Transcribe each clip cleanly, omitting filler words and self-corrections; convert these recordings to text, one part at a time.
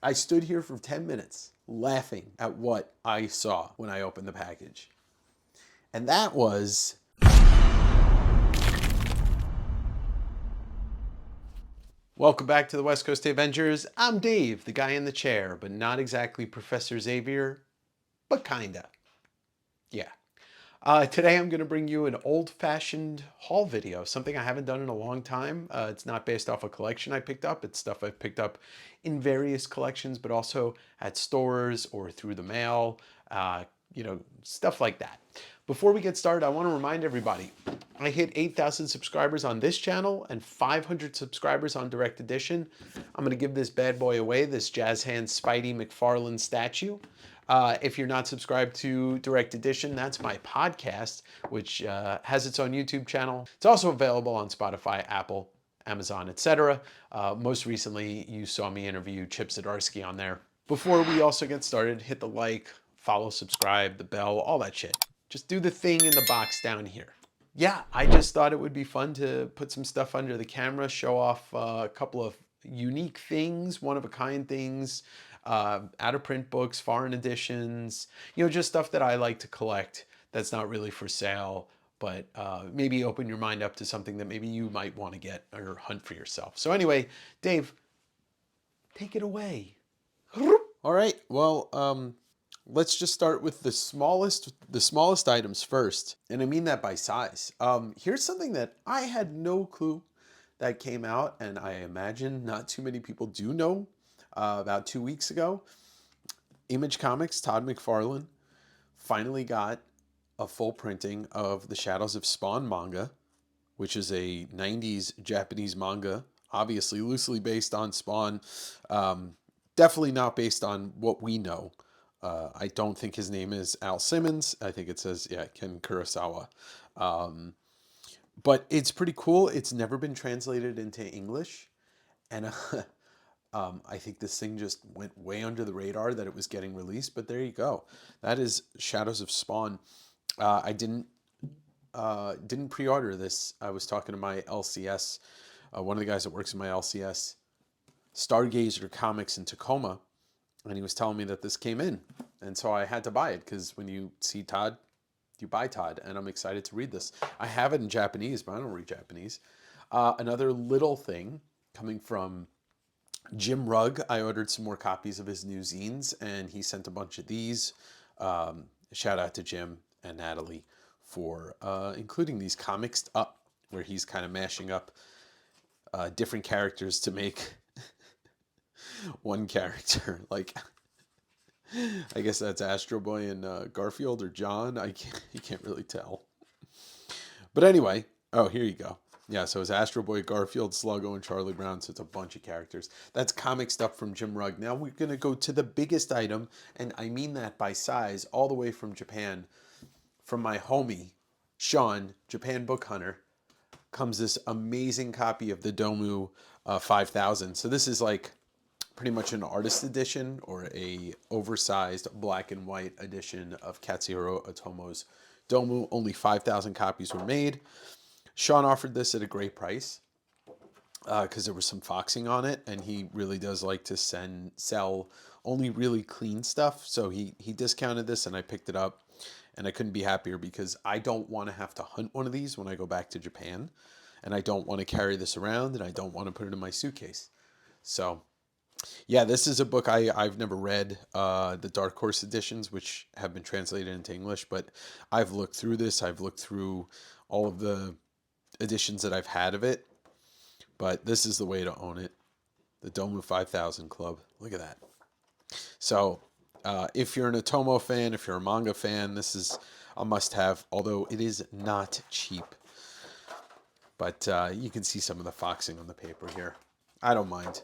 I stood here for 10 minutes laughing at what I saw when I opened the package. And that was... Welcome back to the West Coast Davengers. I'm Dave, the guy in the chair, but not exactly Professor Xavier, but kinda. Yeah. Today I'm going to bring you an old-fashioned haul video, something I haven't done in a long time. It's not based off a collection I picked up. It's stuff I've picked up in various collections, but also at stores or through the mail, stuff like that. Before we get started, I want to remind everybody, I hit 8,000 subscribers on this channel and 500 subscribers on Direct Edition. I'm going to give this bad boy away, this jazz hand Spidey McFarlane statue. If you're not subscribed to Direct Edition, that's my podcast, which has its own YouTube channel. It's also available on Spotify, Apple, Amazon, etc. Most recently, you saw me interview Chip Zdarsky on there. Before we also get started, hit the like, follow, subscribe, the bell, all that shit. Just do the thing in the box down here. Yeah, I just thought it would be fun to put some stuff under the camera, show off a couple of unique things, one-of-a-kind things, out-of-print books, foreign editions, just stuff that I like to collect that's not really for sale, but maybe open your mind up to something that maybe you might want to get or hunt for yourself. So anyway, Dave, take it away. All right, well, let's just start with the smallest items first, and I mean that by size. Here's something that I had no clue that came out, and I imagine not too many people do know. About 2 weeks ago, Image Comics, Todd McFarlane, finally got a full printing of the Shadows of Spawn manga, which is a 90s Japanese manga, obviously loosely based on Spawn, definitely not based on what we know. I don't think his name is Al Simmons. I think it says, Ken Kurosawa. But it's pretty cool. It's never been translated into English. And I think this thing just went way under the radar that it was getting released. But there you go. That is Shadows of Spawn. I didn't pre-order this. I was talking to my LCS, one of the guys that works in my LCS, Stargazer Comics in Tacoma, and he was telling me that this came in. And so I had to buy it because when you see Todd, you buy Todd, and I'm excited to read this. I have it in Japanese, but I don't read Japanese. Another little thing coming from Jim Rugg. I ordered some more copies of his new zines, and he sent a bunch of these. Shout out to Jim and Natalie for including these comics up, where he's kind of mashing up different characters to make one character. Like, I guess that's Astro Boy and Garfield or John. You can't really tell. But anyway, oh, here you go. Yeah, so it's Astro Boy, Garfield, Sluggo, and Charlie Brown. So it's a bunch of characters. That's comic stuff from Jim Rugg. Now we're going to go to the biggest item, and I mean that by size, all the way from Japan. From my homie, Sean, Japan Book Hunter, comes this amazing copy of the Domo 5000. So this is like pretty much an artist edition or a oversized black and white edition of Katsuhiro Otomo's Domo. Only 5,000 copies were made. Sean offered this at a great price because there was some foxing on it, and he really does like to sell only really clean stuff. So he discounted this, and I picked it up, and I couldn't be happier because I don't want to have to hunt one of these when I go back to Japan, and I don't want to carry this around, and I don't want to put it in my suitcase. So yeah, this is a book I've never read, the Dark Horse editions, which have been translated into English, but I've looked through this. I've looked through all of the editions that I've had of it, but this is the way to own it. The Domo 5000 Club. Look at that. So if you're an Otomo fan, if you're a manga fan, this is a must-have, although it is not cheap. But you can see some of the foxing on the paper here. I don't mind.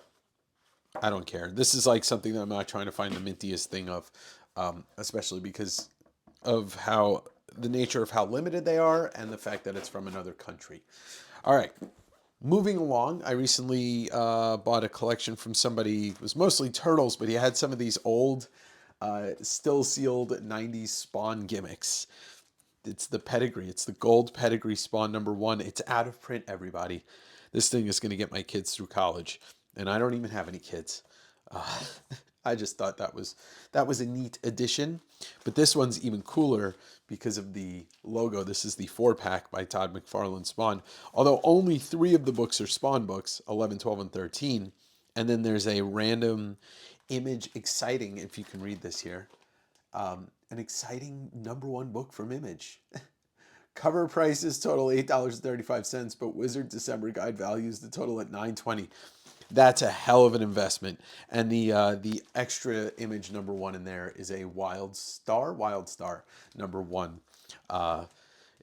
I don't care. This is like something that I'm not trying to find the mintiest thing of, especially because of the nature of how limited they are and the fact that it's from another country. All right. Moving along, I recently bought a collection from somebody. It was mostly turtles, but he had some of these old, still sealed 90s Spawn gimmicks. It's the pedigree. It's the gold pedigree Spawn #1. It's out of print, everybody. This thing is going to get my kids through college, and I don't even have any kids. I just thought that was a neat addition. But this one's even cooler because of the logo. This is the 4-pack by Todd McFarlane Spawn. Although only 3 of the books are Spawn books, 11, 12, and 13. And then there's a random Image exciting, if you can read this here, an exciting #1 book from Image. Cover prices total $8.35, but Wizard December guide values the total at $9.20. That's a hell of an investment. And the extra Image #1 in there is a Wild Star #1.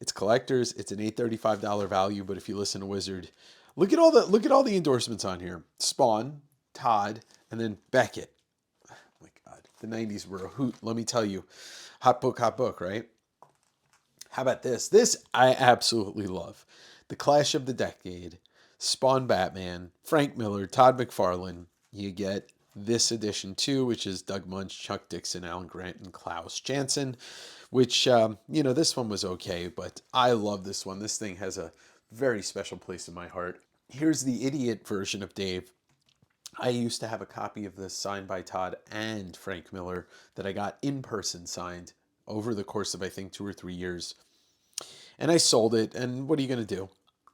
It's collectors. It's an $835 value, but if you listen to Wizard, look at all the endorsements on here. Spawn, Todd, and then Beckett. Oh my God, the 90s were a hoot. Let me tell you, hot book, right? How about this? This I absolutely love. The Clash of the Decade, Spawn Batman, Frank Miller, Todd McFarlane. You get this edition too, which is Doug Munch, Chuck Dixon, Alan Grant, and Klaus Janson, which, this one was okay, but I love this one. This thing has a very special place in my heart. Here's the idiot version of Dave. I used to have a copy of this signed by Todd and Frank Miller that I got in person signed over the course of, I think, 2 or 3 years. And I sold it, and what are you going to do?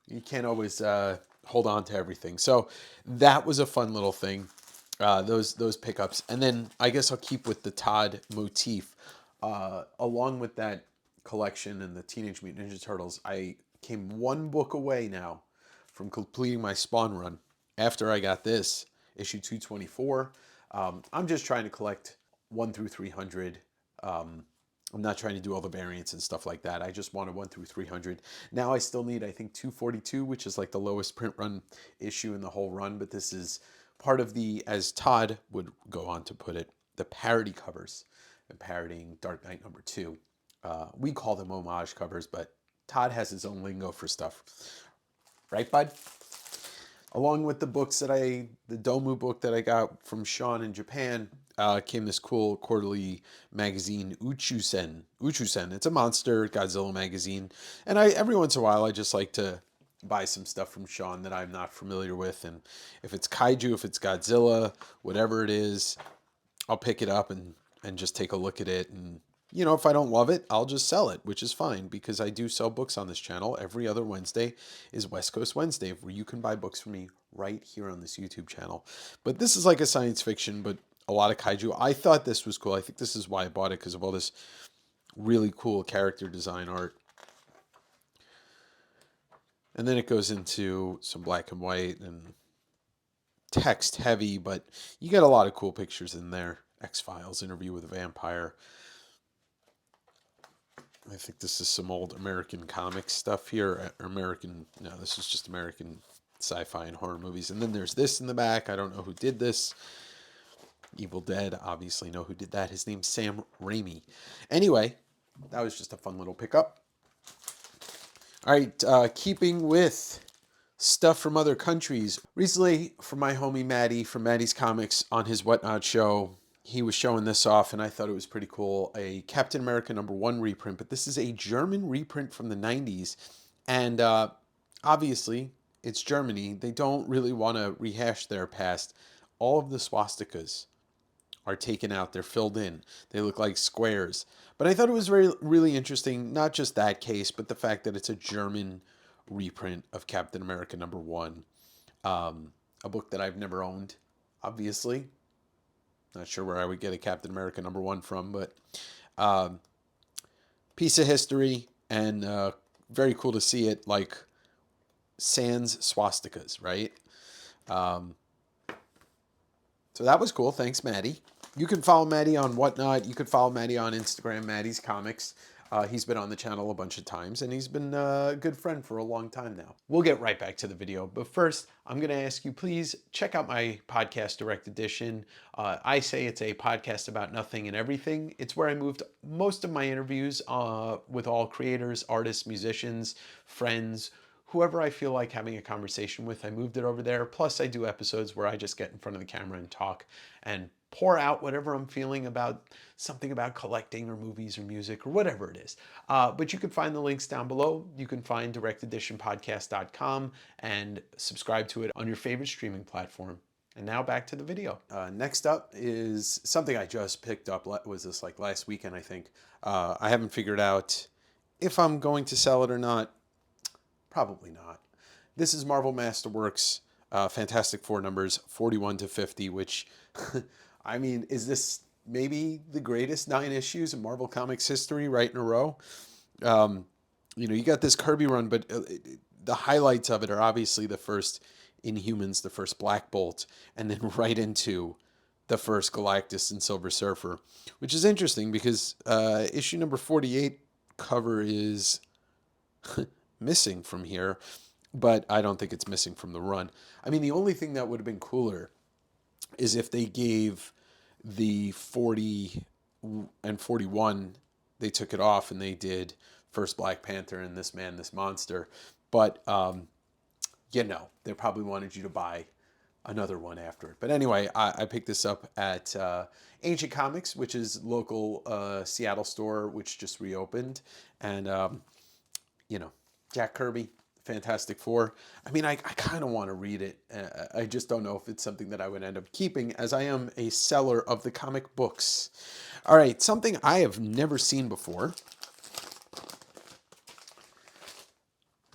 You can't always hold on to everything. So that was a fun little thing, those pickups. And then I guess I'll keep with the Todd motif. Along with that collection and the Teenage Mutant Ninja Turtles, I came 1 book away now from completing my Spawn run after I got this, issue 224. I'm just trying to collect 1 through 300. I'm not trying to do all the variants and stuff like that. I just wanted 1 through 300. Now I still need, I think, 242, which is like the lowest print run issue in the whole run. But this is part of the, as Todd would go on to put it, the parody covers, and parodying Dark Knight #2. We call them homage covers, but Todd has his own lingo for stuff. Right, bud? Along with the books the Domo book that I got from Sean in Japan, came this cool quarterly magazine, Uchusen. It's a monster Godzilla magazine. And every once in a while, I just like to buy some stuff from Sean that I'm not familiar with. And if it's kaiju, if it's Godzilla, whatever it is, I'll pick it up and just take a look at it. And, if I don't love it, I'll just sell it, which is fine because I do sell books on this channel. Every other Wednesday is West Coast Wednesday, where you can buy books from me right here on this YouTube channel. But this is like a science fiction, but a lot of kaiju. I thought this was cool. I think this is why I bought it, because of all this really cool character design art. And then it goes into some black and white and text heavy, but you get a lot of cool pictures in there. X-Files, Interview with a Vampire. I think this is some old American comic stuff here. No, this is just American sci-fi and horror movies. And then there's this in the back. I don't know who did this. Evil Dead, obviously know who did that. His name's Sam Raimi. Anyway, that was just a fun little pickup. All right, keeping with stuff from other countries. Recently, from my homie Maddie, from Maddie's Comics, on his Whatnot show, he was showing this off, and I thought it was pretty cool. A Captain America #1 reprint, but this is a German reprint from the 90s. And obviously, it's Germany. They don't really want to rehash their past. All of the swastikas are taken out. They're filled in. They look like squares. But I thought it was really interesting, not just that case, but the fact that it's a German reprint of Captain America #1. A book that I've never owned, obviously. Not sure where I would get a Captain America #1 from, but piece of history, and very cool to see it, like, sans swastikas, right? So that was cool. Thanks, Maddie. You can follow Maddie on Whatnot. You can follow Maddie on Instagram, Maddie's Comics. He's been on the channel a bunch of times, and he's been a good friend for a long time now. We'll get right back to the video, but first, I'm going to ask you, please check out my podcast Direct Edition. I say it's a podcast about nothing and everything. It's where I moved most of my interviews with all creators, artists, musicians, friends, whoever I feel like having a conversation with. I moved it over there. Plus, I do episodes where I just get in front of the camera and talk and pour out whatever I'm feeling about something about collecting or movies or music or whatever it is. But you can find the links down below. You can find directeditionpodcast.com and subscribe to it on your favorite streaming platform. And now back to the video. Next up is something I just picked up. Was this like last weekend, I think. I haven't figured out if I'm going to sell it or not. Probably not. This is Marvel Masterworks Fantastic Four numbers 41 to 50, which, I mean, is this maybe the greatest 9 issues in Marvel Comics history right in a row? You know, you got this Kirby run, but the highlights of it are obviously the first Inhumans, the first Black Bolt, and then right into the first Galactus and Silver Surfer, which is interesting because issue number 48 cover is missing from here, but I don't think it's missing from the run. I mean, the only thing that would have been cooler is if they gave the 40 and 41, they took it off and they did first Black Panther and This Man, This Monster. But, you know, they probably wanted you to buy another one after it. But anyway, I picked this up at Ancient Comics, which is local Seattle store, which just reopened. And, you know, Jack Kirby, Fantastic Four. I mean, I kind of want to read it. I just don't know if it's something that I would end up keeping, as I am a seller of the comic books. All right, something I have never seen before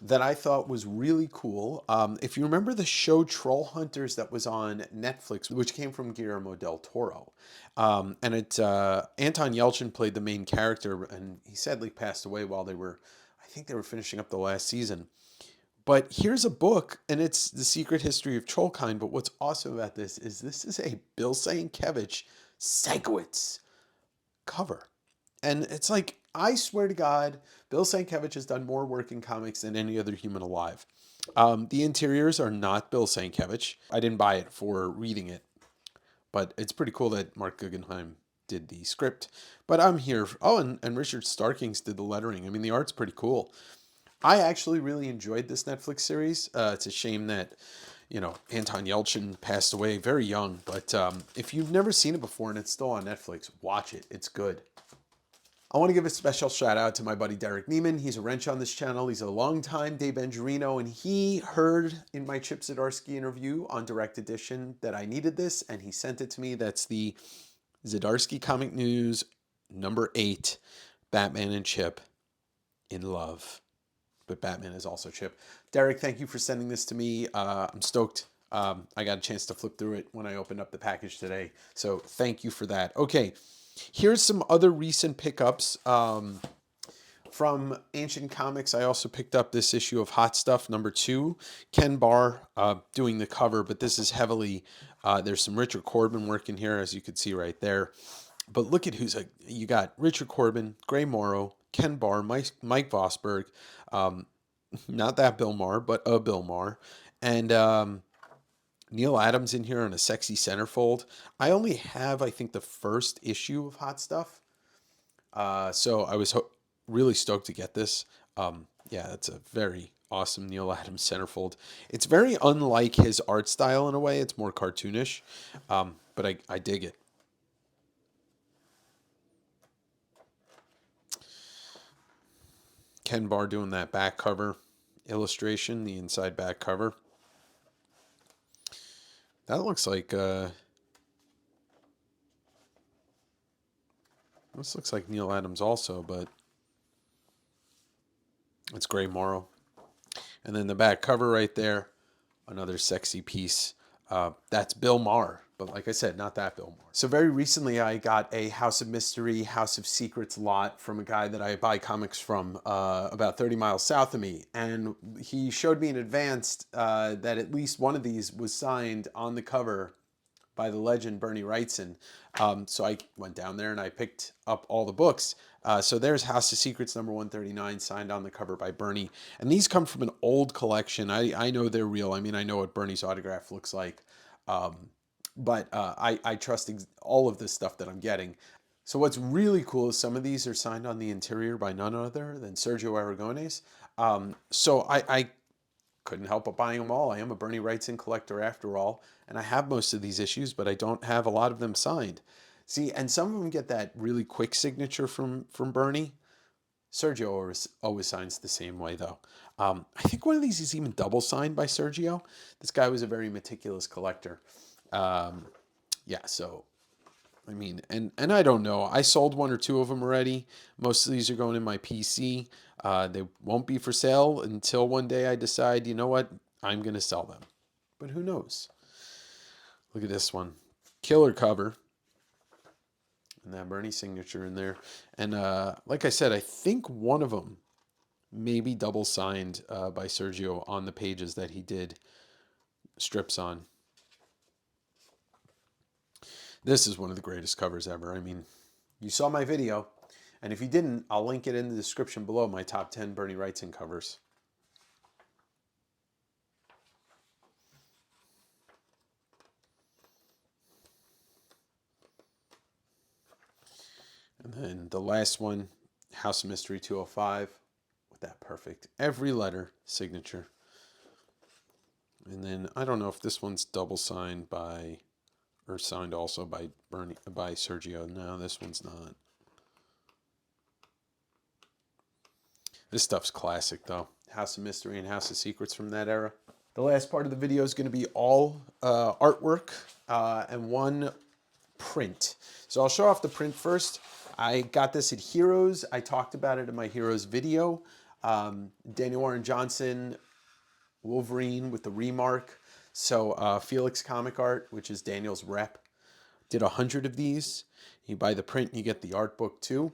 that I thought was really cool. If you remember the show Troll Hunters that was on Netflix, which came from Guillermo del Toro, and Anton Yelchin played the main character, and he sadly passed away while I think they were finishing up the last season. But here's a book, and it's The Secret History of Trollkind. But what's awesome about this is a Bill Sienkiewicz Segwitz cover. And it's like, I swear to God, Bill Sienkiewicz has done more work in comics than any other human alive. The interiors are not Bill Sienkiewicz. I didn't buy it for reading it, but it's pretty cool that Mark Guggenheim did the script. But I'm here. Oh, and Richard Starkings did the lettering. I mean, the art's pretty cool. I actually really enjoyed this Netflix series. It's a shame that, you know, Anton Yelchin passed away very young. But if you've never seen it before and it's still on Netflix, watch it. It's good. I want to give a special shout out to my buddy Derek Neiman. He's a wrench on this channel. He's a longtime Davengerino, and he heard in my Chip Zdarsky interview on Direct Edition that I needed this, and he sent it to me. That's the Zdarsky Comic News number 8, Batman and Chip in Love. But Batman is also Chip. Derek, thank you for sending this to me. I'm stoked. I got a chance to flip through it when I opened up the package today. So thank you for that. Okay, here's some other recent pickups. From Ancient Comics, I also picked up this issue of Hot Stuff number 2. Ken Barr doing the cover, but this is heavily, there's some Richard Corbin work in here, as you can see right there. But look at you got Richard Corbin, Gray Morrow, Ken Barr, Mike Vosberg, not that Bill Maher, but a Bill Maher, and Neil Adams in here on a sexy centerfold. I only have, I think, the first issue of Hot Stuff, so I was really stoked to get this. Yeah, it's a very awesome Neil Adams centerfold. It's very unlike his art style in a way. It's more cartoonish, but I dig it. Ken Barr doing that back cover illustration, the inside back cover. That looks like this looks like Neil Adams also, but it's Gray Morrow. And then the back cover right there, another sexy piece. That's Bill Maher, but like I said, not that Bill Maher. So very recently I got a House of Mystery, House of Secrets lot from a guy that I buy comics from about 30 miles south of me. And he showed me in advance that at least one of these was signed on the cover by the legend Bernie Wrightson. So I went down there and I picked up all the books. So there's House of Secrets number 139, signed on the cover by Bernie. And these come from an old collection. I know they're real. I mean, I know what Bernie's autograph looks like. But I trust all of this stuff that I'm getting. So what's really cool is some of these are signed on the interior by none other than Sergio Aragones. So I couldn't help but buying them all. I am a Bernie Wrightson collector after all, and I have most of these issues, but I don't have a lot of them signed. See, and some of them get that really quick signature from Bernie. Sergio always signs the same way, though. I think one of these is even double signed by Sergio. This guy was a very meticulous collector. Yeah, so I mean, and I don't know. I sold one or two of them already. Most of these are going in my PC. They won't be for sale until one day I decide, you know what, I'm going to sell them. But who knows? Look at this one. Killer cover. And that Bernie signature in there. And like I said, I think one of them may be double signed by Sergio on the pages that he did strips on. This is one of the greatest covers ever. I mean, you saw my video, and if you didn't, I'll link it in the description below, my top 10 Bernie Wrightson covers. And then the last one, House of Mystery 205, with that perfect every letter signature. And then I don't know if this one's double signed by, or signed also by Sergio. No, this one's not. This stuff's classic though. House of Mystery and House of Secrets from that era. The last part of the video is going to be all artwork and one print. So I'll show off the print first. I got this at Heroes. I talked about it in my Heroes video. Daniel Warren Johnson, Wolverine with the remark. So Felix Comic Art, which is Daniel's rep, did 100 of these. You buy the print and you get the art book too.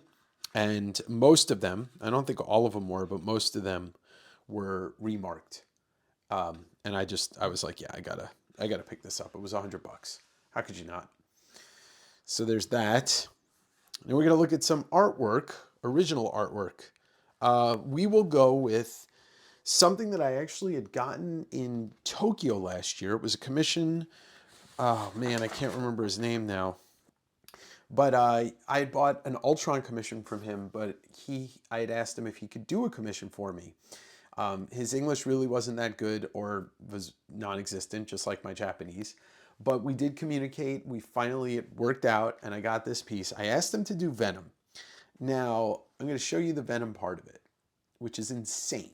And most of them, I don't think all of them were, but most of them were remarked. And I was like, yeah, I gotta pick this up. It was $100. How could you not? So there's that. Now we're gonna look at some artwork, original artwork. We will go with something that I actually had gotten in Tokyo last year. It was a commission. Oh man, I can't remember his name now. But I had bought an Ultron commission from him, but I had asked him if he could do a commission for me. His English really wasn't that good, or was non-existent, just like my Japanese. But we did communicate. It worked out, and I got this piece. I asked him to do Venom. Now, I'm going to show you the Venom part of it, which is insane.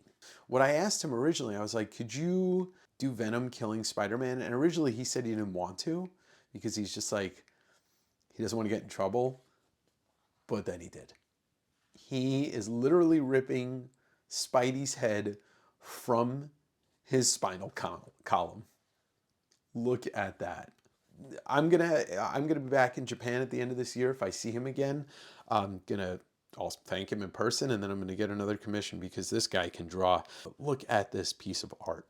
What I asked him originally, I was like, could you do Venom killing Spider-Man? And originally he said he didn't want to, because he's just like, he doesn't want to get in trouble. But then he did. He is literally ripping Spidey's head from his spinal column. Look at that. I'm gonna be back in Japan at the end of this year. If I see him again, I'll thank him in person, and then I'm gonna get another commission because this guy can draw. Look at this piece of art.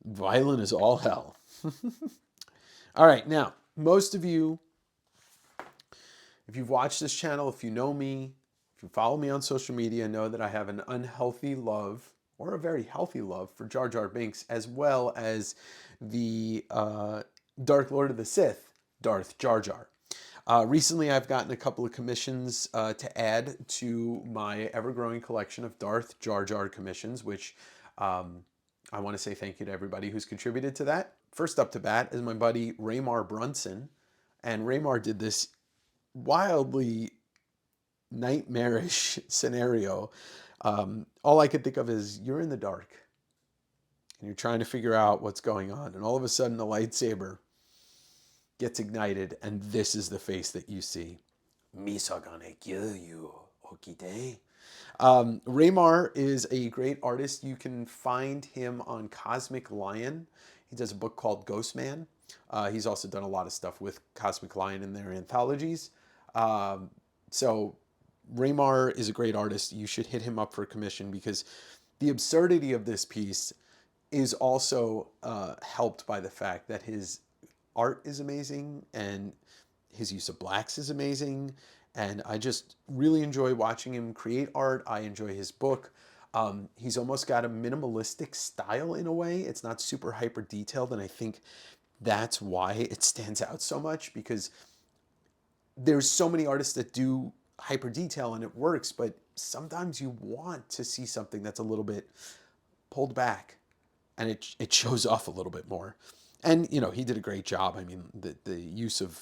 Violent as all hell. All right, now most of you, if you've watched this channel, if you know me, if you follow me on social media, know that I have an unhealthy love, or a very healthy love, for Jar Jar Binks, as well as the Dark Lord of the Sith, Darth Jar Jar. Recently, I've gotten a couple of commissions to add to my ever-growing collection of Darth Jar Jar commissions, which I want to say thank you to everybody who's contributed to that. First up to bat is my buddy Raymar Brunson, and Raymar did this wildly nightmarish scenario. All I could think of is you're in the dark and you're trying to figure out what's going on, and all of a sudden the lightsaber gets ignited, and this is the face that you see. Misa gonna kill you, okite. Raymar is a great artist. You can find him on Cosmic Lion. He does a book called Ghost Man. He's also done a lot of stuff with Cosmic Lion in their anthologies. So Raymar is a great artist. You should hit him up for a commission, because the absurdity of this piece is also helped by the fact that his art is amazing and his use of blacks is amazing. And I just really enjoy watching him create art. I enjoy his book. He's almost got a minimalistic style in a way. It's not super hyper detailed, and I think that's why it stands out so much, because there's so many artists that do hyper detail and it works, but sometimes you want to see something that's a little bit pulled back and it shows off a little bit more. And, you know, he did a great job. I mean, the use of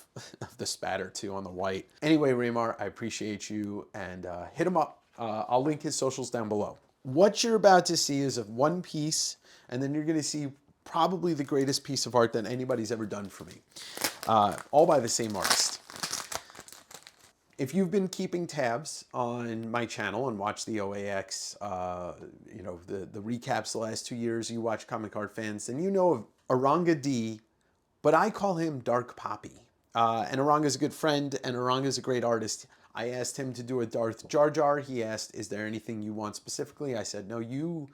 the spatter, too, on the white. Anyway, Raymar, I appreciate you, and hit him up. I'll link his socials down below. What you're about to see is of one piece, and then you're going to see probably the greatest piece of art that anybody's ever done for me. All by the same artist. If you've been keeping tabs on my channel and watched the OAX, you know, the recaps the last 2 years, you watch Comic Art Fans, then you know of Eranga D, but I call him Dark Poppy. And Aranga's a good friend, and Aranga's a great artist. I asked him to do a Darth Jar Jar. He asked, is there anything you want specifically? I said, no, you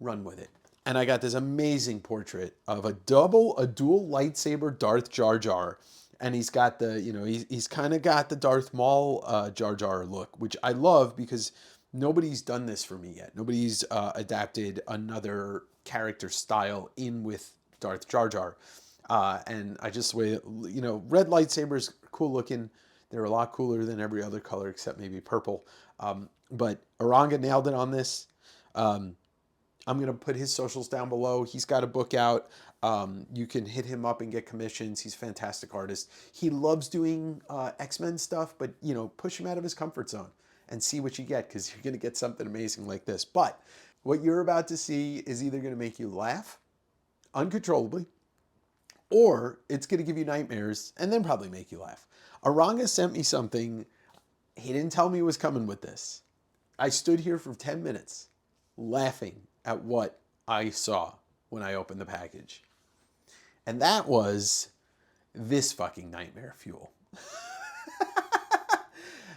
run with it. And I got this amazing portrait of a dual lightsaber Darth Jar Jar. And he's got the, you know, he's kind of got the Darth Maul Jar Jar look, which I love because nobody's done this for me yet. Nobody's adapted another character style in with Darth Jar Jar. And I just, you know, red lightsabers, cool looking. They're a lot cooler than every other color except maybe purple. But Eranga nailed it on this. I'm going to put his socials down below. He's got a book out. You can hit him up and get commissions. He's a fantastic artist. He loves doing X-Men stuff, but, you know, push him out of his comfort zone and see what you get, because you're going to get something amazing like this. But what you're about to see is either going to make you laugh uncontrollably, or it's going to give you nightmares and then probably make you laugh. Eranga sent me something. He didn't tell me he was coming with this. I stood here for 10 minutes laughing at what I saw when I opened the package. And that was this fucking nightmare fuel.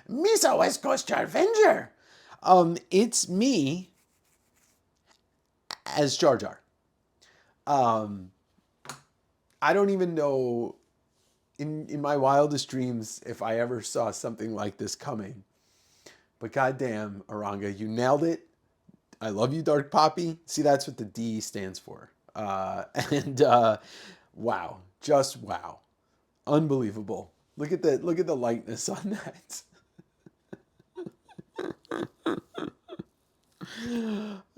Misa West Coast Davenger. It's me as Jar Jar. I don't even know in my wildest dreams if I ever saw something like this coming. But goddamn, Eranga, you nailed it. I love you, Dark Poppy. See, that's what the D stands for. Wow, just wow, unbelievable. Look at the lightness on that.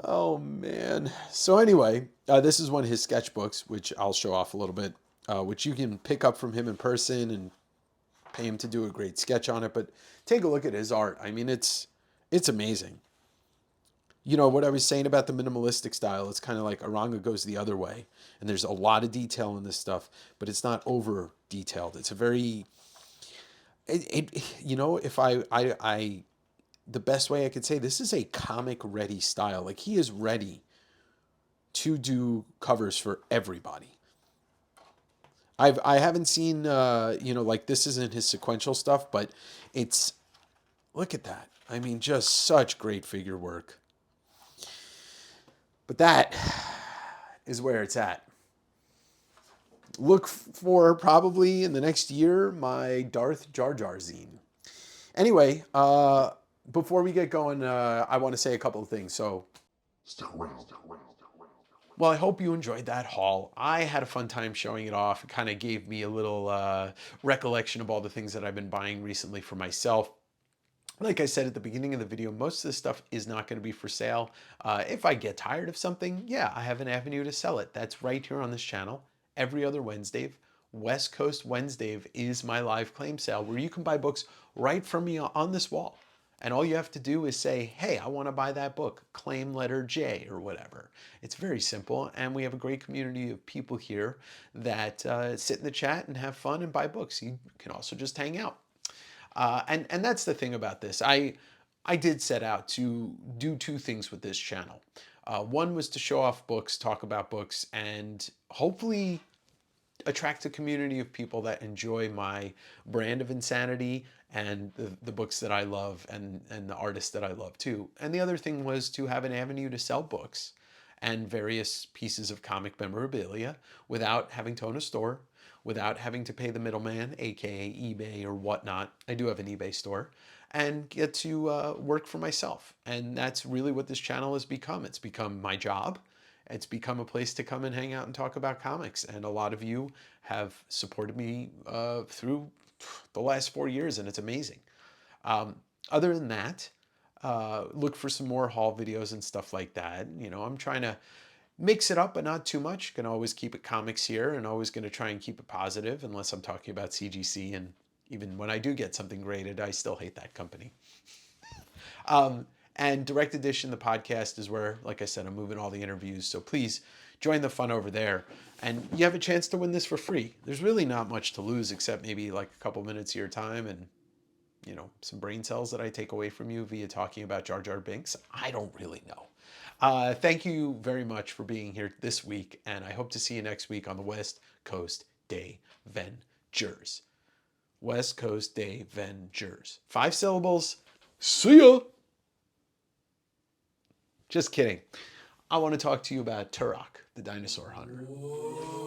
Oh man. So anyway, this is one of his sketchbooks, which I'll show off a little bit, which you can pick up from him in person and pay him to do a great sketch on it. But take a look at his art. I mean, it's amazing. You know, what I was saying about the minimalistic style, it's kind of like Eranga goes the other way. And there's a lot of detail in this stuff, but it's not over detailed. It's a very, you know, if the best way I could say, this is a comic ready style. Like, he is ready to do covers for everybody. I haven't seen, you know, like, this isn't his sequential stuff, but it's, look at that. I mean, just such great figure work. But that is where it's at. Look for probably in the next year my Darth Jar Jar zine. Anyway, before we get going, I want to say a couple of things. So, well, I hope you enjoyed that haul. I had a fun time showing it off. It kind of gave me a little recollection of all the things that I've been buying recently for myself. Like I said at the beginning of the video, most of this stuff is not going to be for sale. If I get tired of something, yeah, I have an avenue to sell it. That's right here on this channel. Every other Wednesday, West Coast Wednesday is my live claim sale where you can buy books right from me on this wall. And all you have to do is say, hey, I want to buy that book, claim letter J or whatever. It's very simple. And we have a great community of people here that sit in the chat and have fun and buy books. You can also just hang out. And that's the thing about this. I did set out to do two things with this channel. One was to show off books, talk about books, and hopefully attract a community of people that enjoy my brand of insanity and the books that I love and the artists that I love too. And the other thing was to have an avenue to sell books and various pieces of comic memorabilia without having to own a store, without having to pay the middleman, aka eBay or whatnot. I do have an eBay store, and get to work for myself. And that's really what this channel has become. It's become my job. It's become a place to come and hang out and talk about comics. And a lot of you have supported me through the last 4 years, and it's amazing. Other than that, look for some more haul videos and stuff like that. You know, I'm trying to mix it up, but not too much. Can always keep it comics here, and always going to try and keep it positive, unless I'm talking about CGC. And even when I do get something graded, I still hate that company. And Direct Edition, the podcast, is where, like I said, I'm moving all the interviews. So please join the fun over there. And you have a chance to win this for free. There's really not much to lose except maybe like a couple minutes of your time and, you know, some brain cells that I take away from you via talking about Jar Jar Binks. I don't really know. Thank you very much for being here this week, and I hope to see you next week on the West Coast Davengers. West Coast Davengers. 5 syllables. See ya! Just kidding. I want to talk to you about Turok, the dinosaur hunter. Whoa.